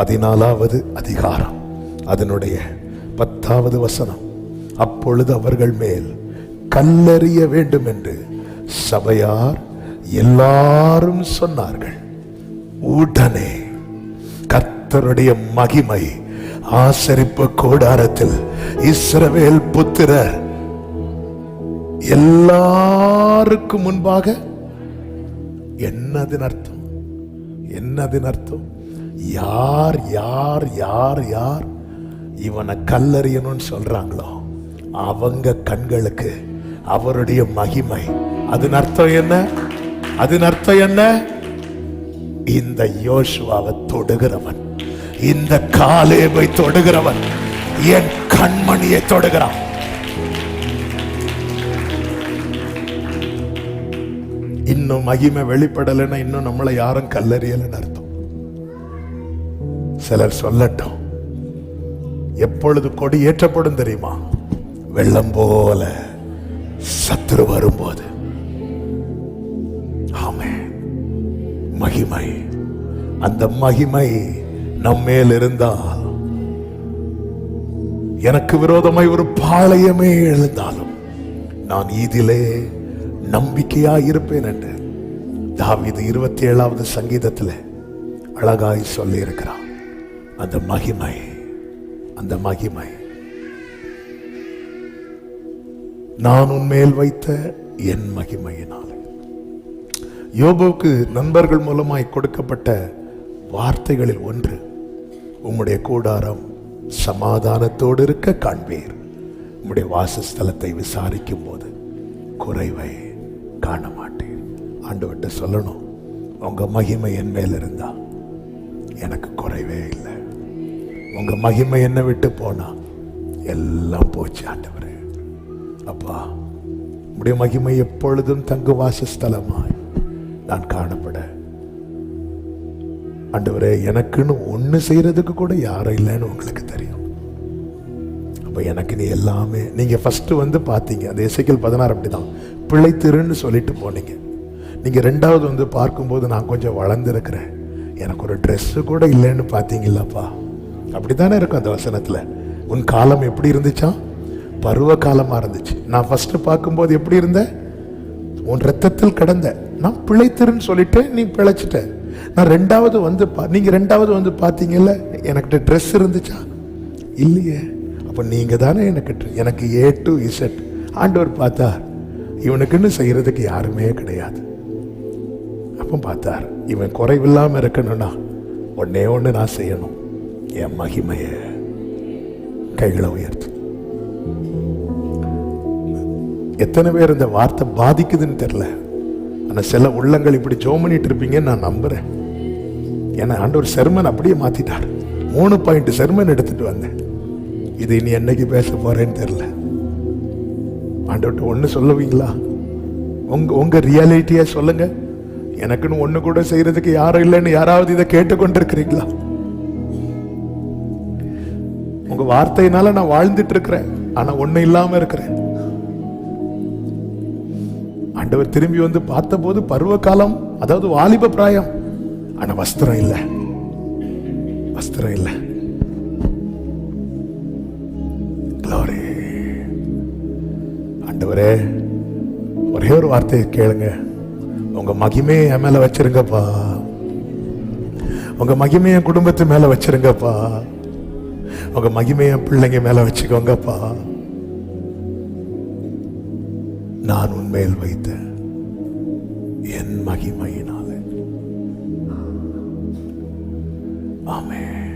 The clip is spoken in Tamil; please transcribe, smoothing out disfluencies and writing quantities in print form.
14வது அதிகாரம் அதனுடைய 10வது வசனம். அப்பொழுது அவர்கள் மேல் கல்லெறிய வேண்டும் என்று சபையார் எல்லாரும் சொன்னார்கள். உடனே கர்த்தருடைய மகிமை ஆசரிப்பு கூடாரத்தில் இஸ்ரவேல் புத்திரர் எல்லாருக்கும் முன்பாக. என்னதின் அர்த்தம்? என்னதின் அர்த்தம்? யார் யார் யார் யார் இவனை கல்லறியணும்னு சொல்றாங்களோ அவங்க கண்களுக்கு அவருடைய மகிமை. அதன் அர்த்தம் என்ன? அதன் அர்த்தம் என்ன? இந்த யோசுவாவை தொடுகிறவன், இந்த காலேபை தொடுகிறவன் என் கண்மணியை தொடுகிறான். இன்னும் மகிமை வெளிப்படலைன்னா இன்னும் நம்மளை யாரும் கல்லறியலன்னு அர்த்தம். சிலர் சொல்லட்டும், எப்பொழுது கொடி ஏற்றப்படும் தெரியுமா? வெள்ளம் போல சத்துரு வரும்போது. ஆமென். மகிமை, அந்த மகிமை நம்மேல் இருந்தால், எனக்கு விரோதமாய் ஒரு பாளையமே எழுந்தாலும் நான் இதிலே நம்பிக்கையாய் இருப்பேன் என்று தாவீது 27வது சங்கீதத்தில் அழகாய் சொல்லி இருக்கிறான். அந்த மகிமை, அந்த மகிமை நான் உன்மேல் வைத்த என் மகிமையினாலே. யோபுவுக்கு நண்பர்கள் மூலமாய் கொடுக்கப்பட்ட வார்த்தைகளில் ஒன்று, உம்முடைய கூடாரம் சமாதானத்தோடு இருக்க காண்பீர், உம்முடைய வாசஸ்தலத்தை விசாரிக்கும் போது குறைவை காண மாட்டேன். ஆண்டவர்கிட்ட சொல்லணும், உங்க மகிமை என் மேல் இருந்தா எனக்கு குறைவே இல்லை. உங்க மகிமை என்ன விட்டு போனா எல்லாம் போச்சு ஆண்டவரே. அப்பா, உடைய மகிமை எப்பொழுதும் தங்கு வாசஸ்தலமாய் நான் காணப்பட ஆண்டவரே, எனக்குன்னு ஒண்ணு செய்யறதுக்கு கூட யாரும் இல்லைன்னு உங்களுக்கு தெரியும். அப்ப எனக்கு நீ எல்லாமே. நீங்க ஃபர்ஸ்ட் வந்து பாத்தீங்க, அந்த எசேக்கியேல் 16 அப்படிதான் பிழைத்திருன்னு சொல்லிட்டு போனீங்க. நீங்க 2வது வந்து பார்க்கும்போது நான் கொஞ்சம் வளர்ந்துருக்கிறேன், எனக்கு ஒரு ட்ரெஸ் கூட இல்லைன்னு பார்த்தீங்களாப்பா. அப்படித்தானே இருக்கும் அந்த வசனத்துல. உன் காலம் எப்படி இருந்துச்சா? பருவ காலமா இருந்துச்சு. நான் ஃபர்ஸ்ட் பார்க்கும்போது எப்படி இருந்த? உன் ரத்தத்தில் கிடந்த. நான் பிழைத்திருன்னு சொல்லிட்டு நீ பிழைச்சிட்ட. நான் 2வது வந்து நீங்க 2வது வந்து பார்த்தீங்கல்ல, எனக்கு ட்ரெஸ் இருந்துச்சா? இல்லையே. அப்ப நீங்க தானே எனக்கு A to Z. ஆண்டவர் பார்த்தார், இவனுக்குன்னு செய்யறதுக்கு யாருமே கிடையாது. அப்போ பார்த்தார், இவன் குறைவில்லாம இருக்கணும்னா ஒன்னே ஒண்ணு நான் செய்யணும், என் மகிமைய கைகளை உயர்த்து. எத்தனை பேர் இந்த வார்த்தை பாதிக்குதுன்னு தெரியல. ஆனா சில உள்ளங்கள் இப்படி ஜெபம் பண்ணிட்டு இருப்பீங்கன்னு நான் நம்புறேன். ஏன்னா ஆண்டவர் செர்மன் அப்படியே மாத்திட்டார். 3 பாயிண்ட் செர்மன் எடுத்துட்டு வந்தேன். இது இனி என்னைக்கு பேச போறேன்னு தெரியல. ஆண்டவர்கிட்ட ஒண்ணு சொல்லுவீங்களா? உங்க ரியாலிட்டியா சொல்லுங்க. எனக்குன்னு ஒண்ணு கூட செய்யறதுக்கு யாரும் இல்லைன்னு யாராவது இதை கேட்டுக்கொண்டிருக்கிறீங்களா? உங்க வார்த்தையினால நான் வாழ்ந்துட்டு இருக்கிறேன், ஆனா ஒண்ணு இல்லாம இருக்கிறேன். ஆண்டவர் திரும்பி வந்து பார்த்த போது பருவ காலம், அதாவது வாலிப பிராயம், ஆனா வஸ்திரம் இல்லை, வஸ்திரம் இல்லை. ஆண்டவரே, ஒரே ஒரு வார்த்தையை கேளுங்க, உங்க மகிமையை என் மேல வச்சிருங்கப்பா, உங்க மகிமையை என் குடும்பத்து மேல வச்சிருங்கப்பா, உங்க மகிமையை என் பிள்ளைங்க மேல வச்சுக்கோங்கப்பா. நான் உன்மேல் வைத்த என் மகிமையினாலே. ஆமென்.